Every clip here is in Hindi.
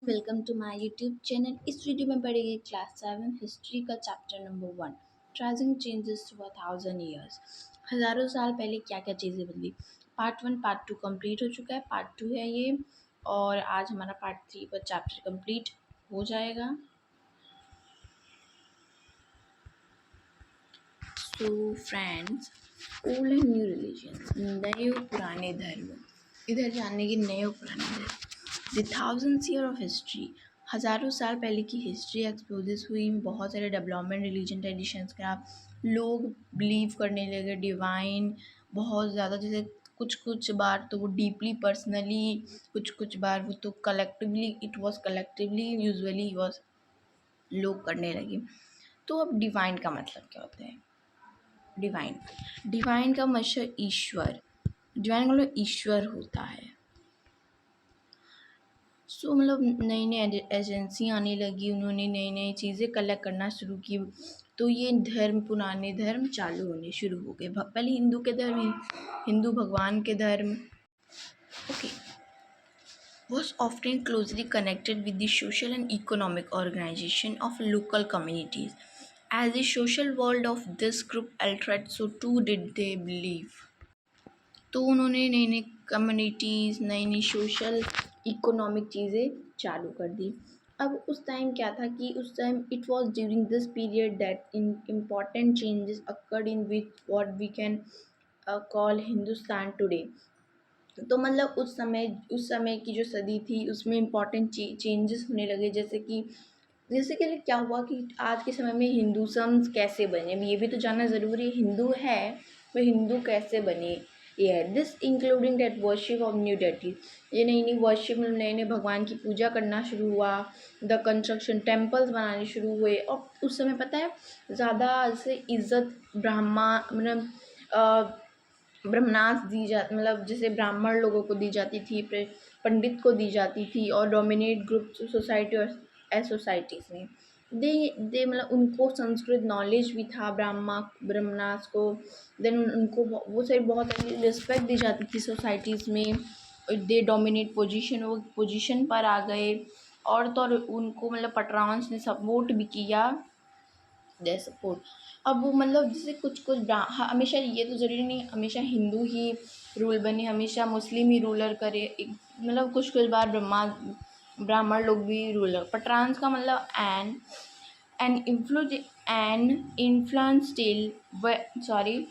Welcome to my YouTube channel. इस वीडियो में पढ़ेंगे क्लास 7 हिस्ट्री का chapter number 1 tracing changes through 1000 years. हज़ारों साल पहले क्या क्या चीज़ें बदली। पार्ट 1 पार्ट 2 कंप्लीट हो चुका है, पार्ट 2 है ये, और आज हमारा पार्ट 3 का चैप्टर कंप्लीट हो जाएगा। So friends, old and new religion, नए और पुराने धर्म। इधर जानने की नए और पुराने धर्म। The thousands year of history, हज़ारों साल पहले की हिस्ट्री एक्सपोजेस हुई। बहुत सारे डेवलपमेंट रिलीजन ट्रेडिशंस का लोग बिलीव करने लगे डिवाइन बहुत ज़्यादा। जैसे कुछ कुछ बार तो वो डीपली पर्सनली, कुछ कुछ बार वो तो collectively, it was collectively, usually was लोग करने लगे। तो अब डिवाइन का मतलब क्या होता है? डिवाइन डिवाइन का मतलब ईश्वर। डिवाइन का मतलब ईश्वर होता है। सो मतलब नई नई एजेंसी आने लगी, उन्होंने नई नई चीज़ें कलेक्ट करना शुरू की, तो ये धर्म, पुराने धर्म चालू होने शुरू हो गए। पहले हिंदू के धर्म, हिंदू भगवान के धर्म, okay, was often closely connected with the social and economic organization of local communities. As the social world of this group altered, so too did they believe. तो उन्होंने नई नई कम्युनिटीज़, नई नई सोशल इकोनॉमिक चीज़ें चालू कर दी। अब उस टाइम क्या था कि उस time it was during this period that in important changes occurred in which what we can call Hindustan today. तो मतलब उस समय की जो सदी थी उसमें इम्पॉर्टेंट चेंजेस होने लगे। जैसे कि क्या हुआ कि आज के समय में हिंदुज़म्स कैसे बने, अब ये भी तो जानना ज़रूरी है। हिंदू है, वो हिंदू कैसे बने, ये है this including that worship of new deity. ये नई नई वर्शिप, नए नए भगवान की पूजा करना शुरू हुआ। द कंस्ट्रक्शन, टेम्पल्स बनाने शुरू हुए। और उस समय पता है ज़्यादा जैसे इज्जत ब्राह्मा मतलब ब्रह्मणास दी जा, मतलब जैसे ब्राह्मण लोगों को दी जाती थी, पंडित को दी जाती थी, और डोमिनेट ग्रुप सोसाइटी और सोसाइटीज़ में दे मतलब उनको संस्कृत नॉलेज भी था ब्रह्मणास को। देन उनको वो सारी बहुत सारी रिस्पेक्ट दी जाती थी सोसाइटीज़ में। दे डोमिनेट पोजीशन, वो पोजीशन पर आ गए। और तो और उनको मतलब पटरांस ने सपोर्ट भी किया, दे सपोर्ट। अब वो मतलब जैसे कुछ कुछ हमेशा ये तो ज़रूरी नहीं हमेशा हिंदू ही रूल बने, हमेशा मुस्लिम ही रूलर करे। मतलब कुछ कुछ बार ब्राह्मण लोग भी रूलर। पटरांस का मतलब एन इन्फ्लुएंस स्टिल, सॉरी।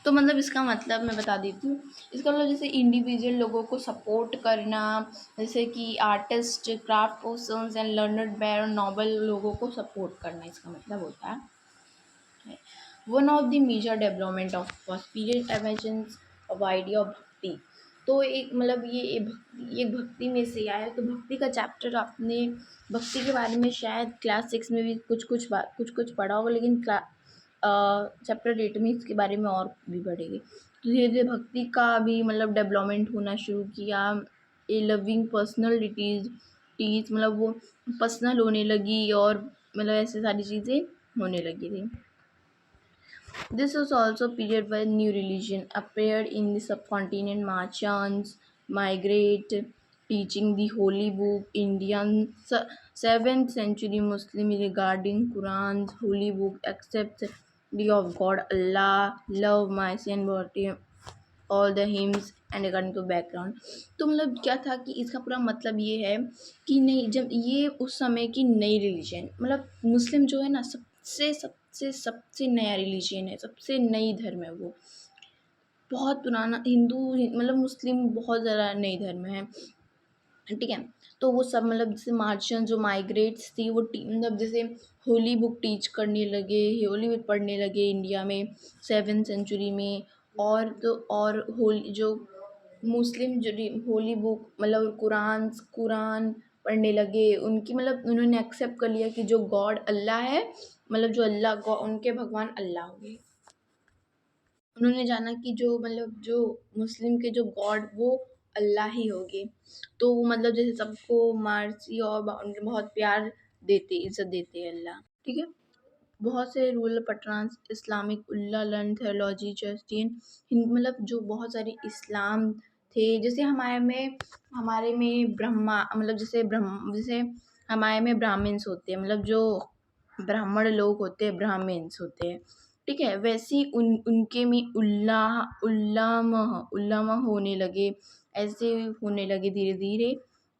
तो मतलब इसका मतलब मैं बता देती हूँ। इसका मतलब जैसे इंडिविजुअल लोगों को सपोर्ट करना, जैसे कि artist, craft persons and learned man, noble लोगों को सपोर्ट करना, इसका मतलब होता है। One of the major development of period emergence of idea of bhakti. तो एक मतलब ये भक्ति में से आया। तो भक्ति का चैप्टर आपने भक्ति के बारे में शायद क्लास 6 में भी कुछ कुछ पढ़ा होगा, लेकिन चैप्टर 8 में इसके बारे में और भी पढ़ेंगे। तो धीरे धीरे भक्ति का भी मतलब डेवलपमेंट होना शुरू किया। ए लविंग पर्सनलिटीज टीज, मतलब वो पर्सनल होने लगी, और मतलब ऐसे सारी चीज़ें होने लगी थी। This was also a period when new religion appeared in the subcontinent. Marchants migrate, teaching the holy book. Indian 7th century Muslim regarding Quran's holy book accepts the of God Allah, love, mercy and beauty, all the hymns and according to background। तो मतलब क्या था कि इसका पूरा मतलब ये है कि नहीं, जब ये उस समय की नई रिलीजन, मतलब मुस्लिम जो है ना, सबसे सबसे सबसे नया रिलीजन है, सबसे नई धर्म है वो। बहुत पुराना हिंदू मतलब मुस्लिम बहुत ज़्यादा नई धर्म है, ठीक है। तो वो सब मतलब जैसे मार्शन जो माइग्रेट्स थी वो मतलब जैसे होली बुक टीच करने लगे, होली बुक पढ़ने लगे इंडिया में 7th सेंचुरी में। और तो और होली जो मुस्लिम जो होली बुक मतलब कुरान पढ़ने लगे। उनकी मतलब उन्होंने एक्सेप्ट कर लिया कि जो गॉड अल्लाह है, मतलब जो अल्लाह उनके भगवान अल्लाह हो गए। उन्होंने जाना कि जो मतलब जो मुस्लिम के जो गॉड वो अल्लाह ही होंगे। तो वो मतलब जैसे सबको मर्सी और बहुत प्यार देते, इज्जत देते हैं अल्लाह, ठीक है। बहुत से रूरल पटरांस इस्लामिक उल्ला लर्न थियोलॉजी जस्टिन, मतलब जो बहुत सारे इस्लाम थे। जैसे हमारे में ब्रह्मा मतलब जैसे हमारे में ब्राह्मण्स होते हैं, मतलब जो ब्राह्मण लोग होते हैं, ब्राह्मण्स होते हैं, ठीक है। वैसे ही उनके में उल्लाम होने लगे, ऐसे होने लगे धीरे धीरे,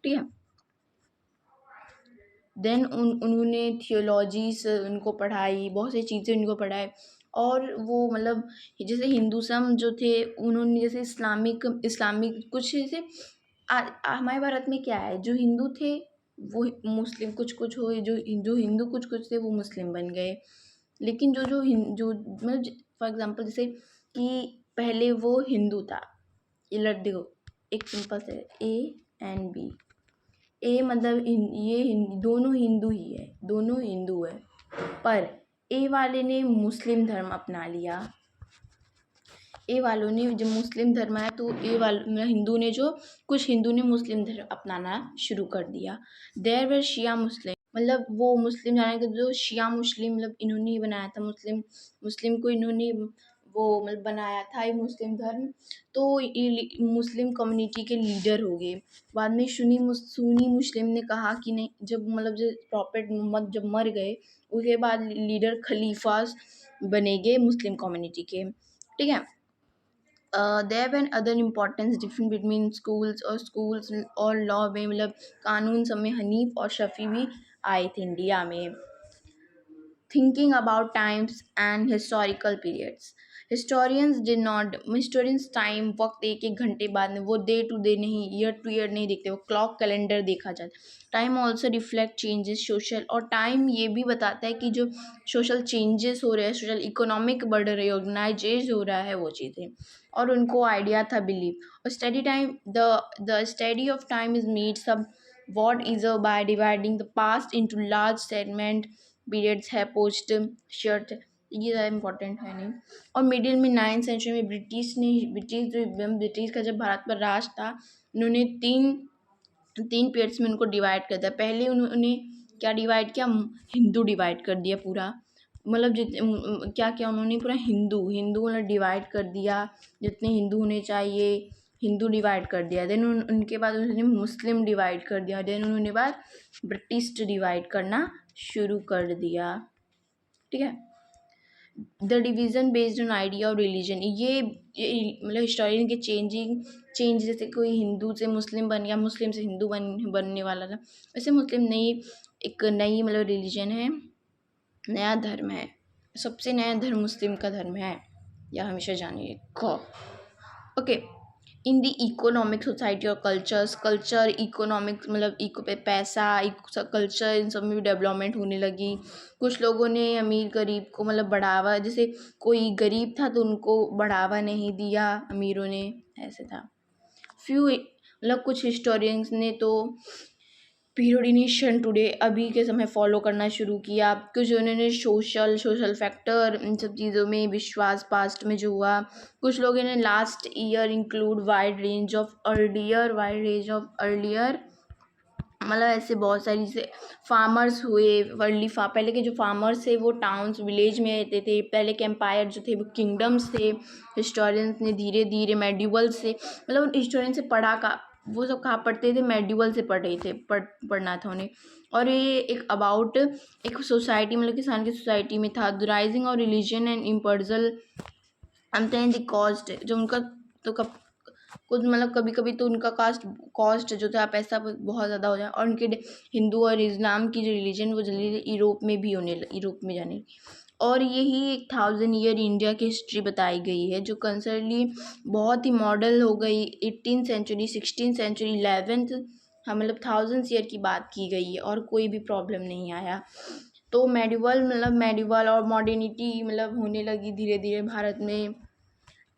ठीक है। देन उन्होंने थियोलॉजीज उनको पढ़ाई, बहुत सी चीज़ें उनको पढ़ाई। और वो मतलब जैसे हिंदूज़म जो थे, उन्होंने जैसे इस्लामिक कुछ जैसे हमारे भारत में क्या है, जो हिंदू थे वो मुस्लिम कुछ कुछ हुए, जो हिंदू कुछ कुछ थे वो मुस्लिम बन गए। लेकिन जो मतलब फॉर एग्जांपल जैसे कि पहले वो हिंदू था, ये लट देखो, एक सिंपल से A and B, ए मतलब दोनों हिंदू ही है, दोनों हिंदू है, पर ए वाले ने मुस्लिम धर्म अपना लिया। ए वालों ने जब मुस्लिम धर्म आया तो हिंदू ने मुस्लिम धर्म अपनाना शुरू कर दिया। देयर वर शिया मुस्लिम, मतलब वो मुस्लिम जाने के जो शिया मुस्लिम, मतलब इन्होंने ही बनाया था मुस्लिम को, इन्होंने वो मतलब बनाया था ये मुस्लिम धर्म। तो ये मुस्लिम कम्युनिटी के लीडर हो गए। बाद में सुन्नी मुस्लिम ने कहा कि नहीं, जब प्रॉफेट मोहम्मद जब मर गए, उसके बाद लीडर खलीफास बनेंगे मुस्लिम कम्युनिटी के, ठीक है। There one other importance difference between schools और लॉ में, मतलब कानून सब में हनीफ और शफी भी आए थे इंडिया में। Thinking about times and historical periods, historians time वक्त एक घंटे बाद में, वो डे टू डे नहीं, ईयर टू ईयर नहीं देखते, वो क्लॉक कैलेंडर देखा जाता है। Time also reflect changes social, और टाइम ये भी बताता है कि जो सोशल चेंजेस हो रहे हैं, सोशल इकोनॉमिक बढ़ रही है, ऑर्गेनाइजेज हो रहा है वो चीज़ें, और उनको आइडिया था, बिलीव। और study time, the study of time is made सब what is by dividing the past into large segment periods है पोस्ट शर्ट, ये ज़्यादा इम्पोर्टेंट है नहीं। और मिडिल में 9th सेंचुरी में ब्रिटिश का जब भारत पर राज था, उन्होंने तीन पीरियड्स में उनको डिवाइड कर दिया। पहले उन्होंने क्या डिवाइड किया, हिंदू डिवाइड कर दिया पूरा, मतलब क्या क्या उन्होंने पूरा हिंदू मतलब डिवाइड कर दिया, जितने हिंदू होने चाहिए हिंदू डिवाइड कर दिया। देन उनके बाद उन्होंने मुस्लिम डिवाइड कर दिया। देन उन्होंने बाद ब्रिटिश डिवाइड करना शुरू कर दिया, ठीक है। The division based on idea of religion, ये मतलब हिस्टोरियन के चेंज, जैसे कोई हिंदू से मुस्लिम बन गया, मुस्लिम से हिंदू बनने वाला था, वैसे मुस्लिम एक नई मतलब रिलीजन है, नया धर्म है। सबसे नया धर्म मुस्लिम का धर्म है, या हमेशा जानिए। Okay, in the economic society और कल्चर इकोनॉमिक्स, मतलब पैसा कल्चर, इन सब में भी डेवलपमेंट होने लगी। कुछ लोगों ने अमीर गरीब को मतलब बढ़ावा, जैसे कोई गरीब था तो उनको बढ़ावा नहीं दिया अमीरों ने, ऐसे था। मतलब कुछ हिस्टोरियंस ने तो पीरियडिनेशन टुडे अभी के समय फॉलो करना शुरू किया, कुछ उन्होंने सोशल फैक्टर, इन सब चीज़ों में विश्वास पास्ट में जो हुआ। कुछ लोगों ने last year include wide range of earlier, मतलब ऐसे बहुत सारी जैसे फार्मर्स हुए, पहले के जो फार्मर्स थे वो टाउन्स विलेज में रहते थे। पहले के एम्पायर जो थे वो किंगडम्स थे। हिस्टोरियंस ने धीरे धीरे मेडिवल से, मतलब हिस्टोरियन से पढ़ा का, वो सब कहाँ पढ़ते थे, मेडिवल से पढ़ रहे थे, पढ़ना था उन्हें। और ये एक अबाउट एक सोसाइटी, मतलब किसान की सोसाइटी में था। The rising of religion and इम्पर्जल द कॉस्ट, जो उनका तो कुछ मतलब कभी कभी तो उनका कॉस्ट जो था, पैसा बहुत ज़्यादा हो जाए, और उनके हिंदू और इस्लाम की जो रिलीजन वो जल्दी यूरोप में जाने लगी। और यही 1000 ईयर इंडिया की हिस्ट्री बताई गई है, जो कंसर्टली बहुत ही मॉडल हो गई। 18th century, 16th century, 11th, हाँ मतलब 1000 ईयर की बात की गई है, और कोई भी प्रॉब्लम नहीं आया। तो मेडिवल और मॉडर्निटी मतलब होने लगी धीरे धीरे भारत में,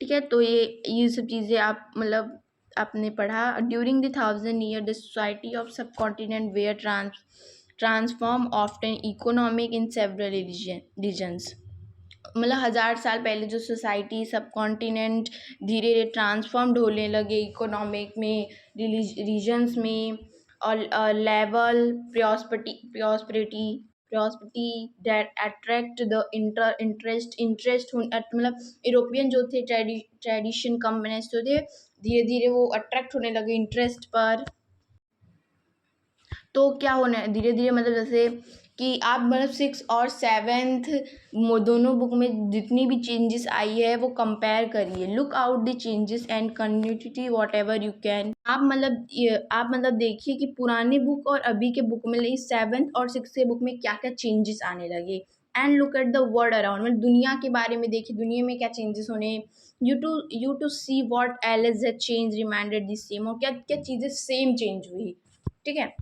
ठीक है। तो ये सब चीज़ें आप मतलब आपने पढ़ा। During the 1000 year the society of subcontinent were transform often economic in several regions, मतलब 1000 साल पहले जो सोसाइटी सब कॉन्टिनेंट धीरे धीरे ट्रांसफॉर्म्ड होने लगे इकोनॉमिक में, रीजन्स में, और level prosperity prosperity that attract the interest मतलब यूरोपियन जो थे ट्रेडिशन कम्युनिस्ट जो थे, धीरे धीरे वो अट्रैक्ट होने लगे इंटरेस्ट पर। तो क्या होने धीरे धीरे मतलब जैसे कि आप मतलब 6 और 7th दोनों बुक में जितनी भी चेंजेस आई है वो कंपेयर करिए। Look out the changes and continuity what ever you can. आप मतलब देखिए कि पुराने बुक और अभी के बुक में 7th और 6th के बुक में क्या क्या चेंजेस आने लगे। And look at the world around, मतलब दुनिया के बारे में देखिए, दुनिया में क्या चेंजेस होने। You to see what else has change reminded the same, और क्या क्या चीज़ें सेम चेंज हुई। ठीक है,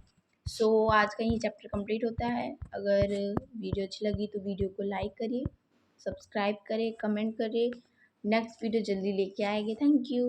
सो आज का ये चैप्टर कंप्लीट होता है। अगर वीडियो अच्छी लगी तो वीडियो को लाइक करिए, सब्सक्राइब करें, कमेंट करें। नेक्स्ट वीडियो जल्दी लेके आएंगे। Thank you.